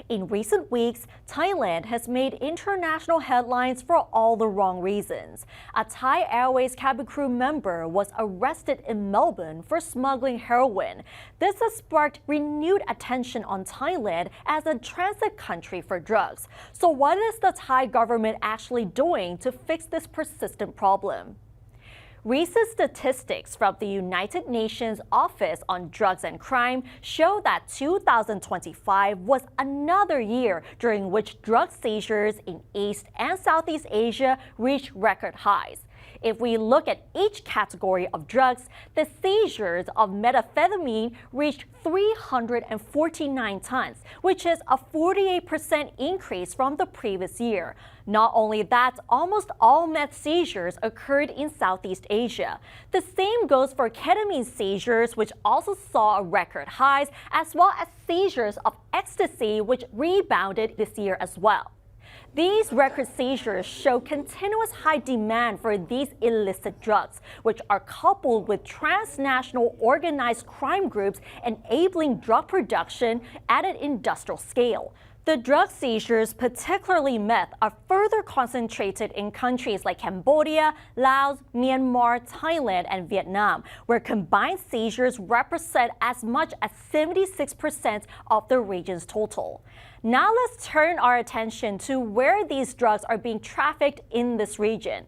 In recent weeks, Thailand has made international headlines for all the wrong reasons. A Thai Airways cabin crew member was arrested in Melbourne for smuggling heroin. This has sparked renewed attention on Thailand as a transit country for drugs. So what is the Thai government actually doing to fix this persistent problem? Recent statistics from the United Nations Office on Drugs and Crime show that 2025 was another year during which drug seizures in East and Southeast Asia reached record highs. If we look at each category of drugs, the seizures of methamphetamine reached 349 tons, which is a 48% increase from the previous year. Not only that, almost all meth seizures occurred in Southeast Asia. The same goes for ketamine seizures, which also saw record highs, as well as seizures of ecstasy, which rebounded this year as well. These record seizures show continuous high demand for these illicit drugs, which are coupled with transnational organized crime groups enabling drug production at an industrial scale. The drug seizures, particularly meth, are further concentrated in countries like Cambodia, Laos, Myanmar, Thailand, and Vietnam, where combined seizures represent as much as 76% of the region's total. Now let's turn our attention to where these drugs are being trafficked in this region.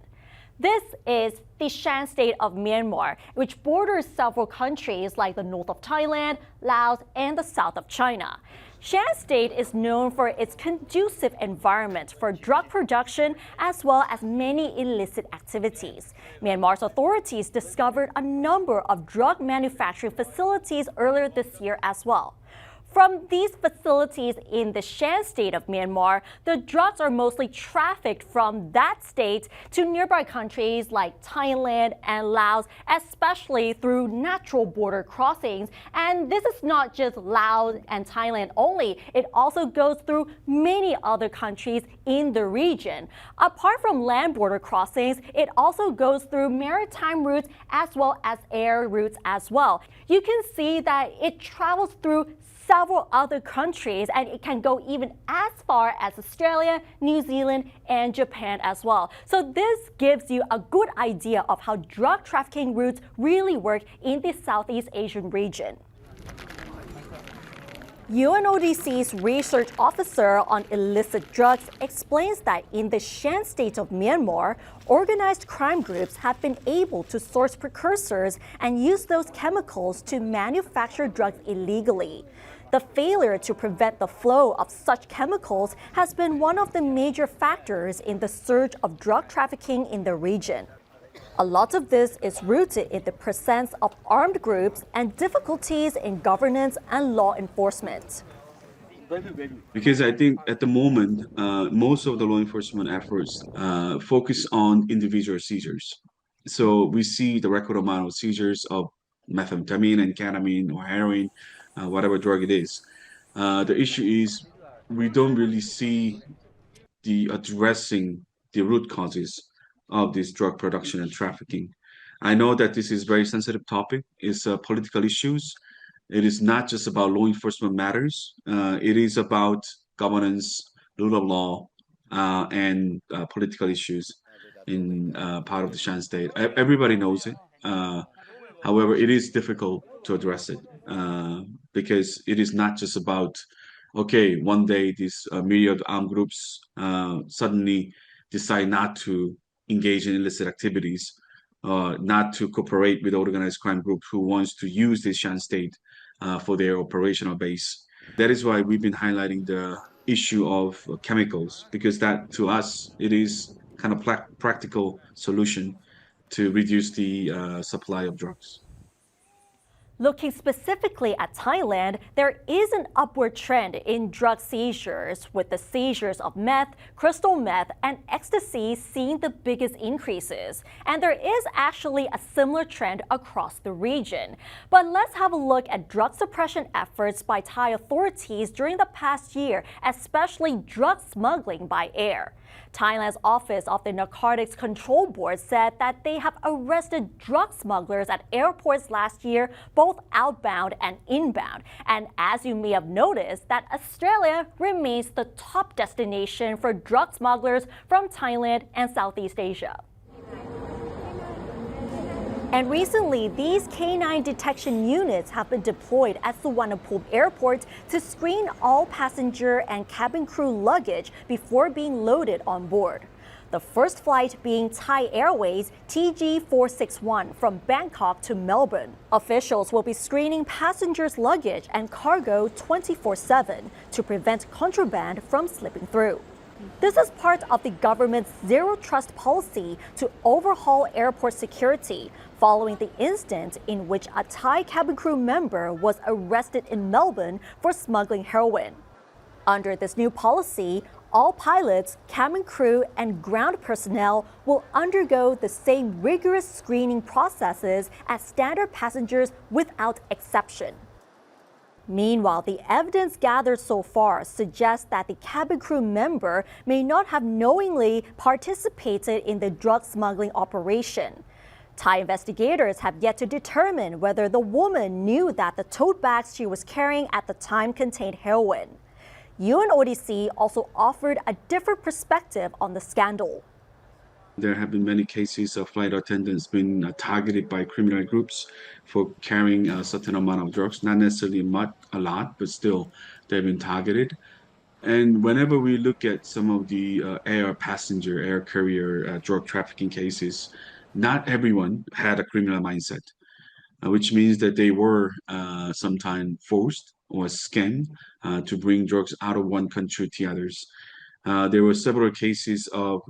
This is the Shan state of Myanmar, which borders several countries like the north of Thailand, Laos, and the south of China. Shan state is known for its conducive environment for drug production as well as many illicit activities. Myanmar's authorities discovered a number of drug manufacturing facilities earlier this year as well. From these facilities in the Shan state of Myanmar, the drugs are mostly trafficked from that state to nearby countries like Thailand and Laos, especially through natural border crossings. And this is not just Laos and Thailand only, it also goes through many other countries in the region. Apart from land border crossings, it also goes through maritime routes as well as air routes as well. You can see that it travels through several other countries, and it can go even as far as Australia, New Zealand, and Japan as well. So this gives you a good idea of how drug trafficking routes really work in the Southeast Asian region. UNODC's research officer on illicit drugs explains that in the Shan state of Myanmar, organized crime groups have been able to source precursors and use those chemicals to manufacture drugs illegally. The failure to prevent the flow of such chemicals has been one of the major factors in the surge of drug trafficking in the region. A lot of this is rooted in the presence of armed groups and difficulties in governance and law enforcement. Because I think at the moment, most of the law enforcement efforts focus on individual seizures. So we see the record amount of seizures of methamphetamine and ketamine or heroin, whatever drug it is. The issue is we don't really see the addressing the root causes of this drug production and trafficking. I know that this is a very sensitive topic. It's political issues. It is not just about law enforcement matters. It is about governance, rule of law, and political issues in part of the Shan state. Everybody knows it. However, it is difficult to address it because it is not just about, okay, one day these myriad armed groups suddenly decide not to engage in illicit activities, not to cooperate with organized crime groups who wants to use this Shan state for their operational base. That is why we've been highlighting the issue of chemicals, because that to us, it is kind of practical solution to reduce the supply of drugs. Looking specifically at Thailand, there is an upward trend in drug seizures, with the seizures of meth, crystal meth, and ecstasy seeing the biggest increases. And there is actually a similar trend across the region. But let's have a look at drug suppression efforts by Thai authorities during the past year, especially drug smuggling by air. Thailand's Office of the Narcotics Control Board said that they have arrested drug smugglers at airports last year, both both outbound and inbound. And as you may have noticed, that Australia remains the top destination for drug smugglers from Thailand and Southeast Asia. And recently, these canine detection units have been deployed at Suvarnabhumi Airport to screen all passenger and cabin crew luggage before being loaded on board. The first flight being Thai Airways TG461 from Bangkok to Melbourne. Officials will be screening passengers' luggage and cargo 24/7 to prevent contraband from slipping through. This is part of the government's zero trust policy to overhaul airport security following the incident in which a Thai cabin crew member was arrested in Melbourne for smuggling heroin. Under this new policy, all pilots, cabin crew, and ground personnel will undergo the same rigorous screening processes as standard passengers without exception. Meanwhile, the evidence gathered so far suggests that the cabin crew member may not have knowingly participated in the drug smuggling operation. Thai investigators have yet to determine whether the woman knew that the tote bags she was carrying at the time contained heroin. UNODC also offered a different perspective on the scandal. There have been many cases of flight attendants being targeted by criminal groups for carrying a certain amount of drugs, not necessarily a lot, but still they've been targeted. And whenever we look at some of the air carrier drug trafficking cases, not everyone had a criminal mindset, which means that they were sometimes forced or scammed to bring drugs out of one country to others. There were several cases of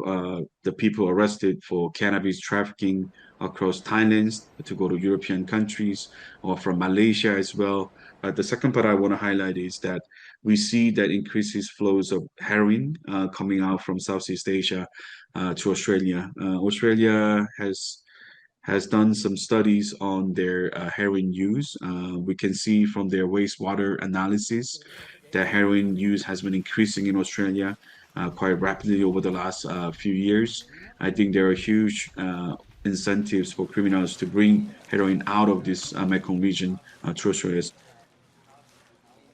the people arrested for cannabis trafficking across Thailand to go to European countries or from Malaysia as well. But the second part I want to highlight is that we see that increases flows of heroin coming out from Southeast Asia to Australia. Australia has done some studies on their heroin use. We can see from their wastewater analysis that heroin use has been increasing in Australia quite rapidly over the last few years. I think there are huge incentives for criminals to bring heroin out of this Mekong region to Australia.